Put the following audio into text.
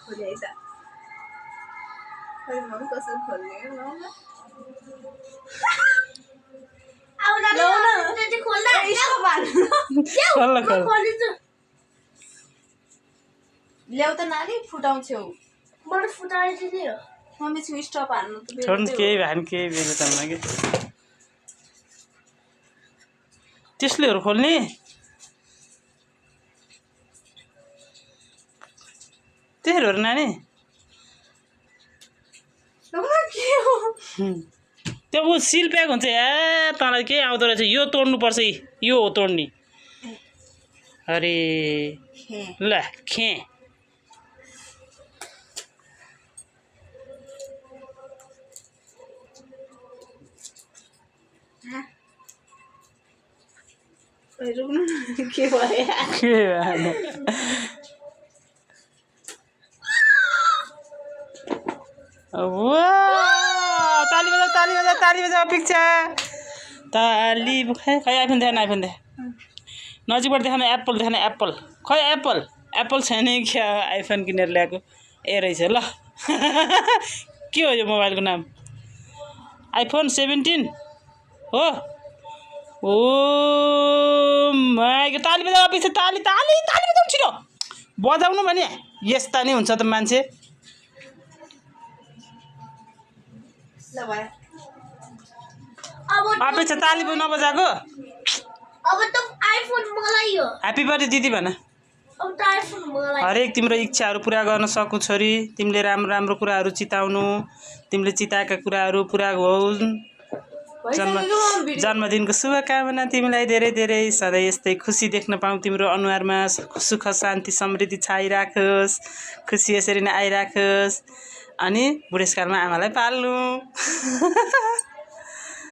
खोले है त खै म कसरी खोल्ने ल ल्याउ त नानी फुटाउँछौ मलाई फुटाइदियो मम्मी छु स्टप हान्नु त छोड्नु केही भएन केही बेला तम्मा के त्यसलेहरु खोल्ने त्यसहरु नानी त्यो उ सिल प्याक हुन्छ या तँलाई के आउँदो रहेछ यो तोड्नु पर्छ यो हो तोड्ने अरे ल खे रुक्नु के भयो के भयो वाह ताली बजाऊ पिक्चा ताली खै आइफोन दे नजिकबाट देखाउनु एप्पल खै एप्पल छैन क्या आइफोन किनेर ल्याएको ए रहेछ ल के हो यो मोबाइलको नाम आइफोन 17 हो ओ माइ ताली बजाऊ पिक्चा ताली बजाऊ छिटो बजाउनु भने यस्ता नि हुन्छ त मान्छे अब चाहिँ ताली पनि नबजाएको अब त आइफोन मलाई हो ह्यापी बर्थडे दिदी भन अब त आइफोन मलाई हरेक तिम्रो इच्छाहरू पूरा गर्न सकु छोरी तिमीले राम्रो कुराहरू चिताउनु तिमीले चिताएका कुराहरू पूरा होउन् जन्मदिनको शुभकामना तिमीलाई धेरै धेरै सधैँ यस्तै खुसी देख्न पाऊँ तिम्रो अनुहारमा सुख शान्ति समृद्धि छाइराखोस् खुसी यसरी नै आइराखोस् अनि बुढेसकालमा आमालाई पाल्नु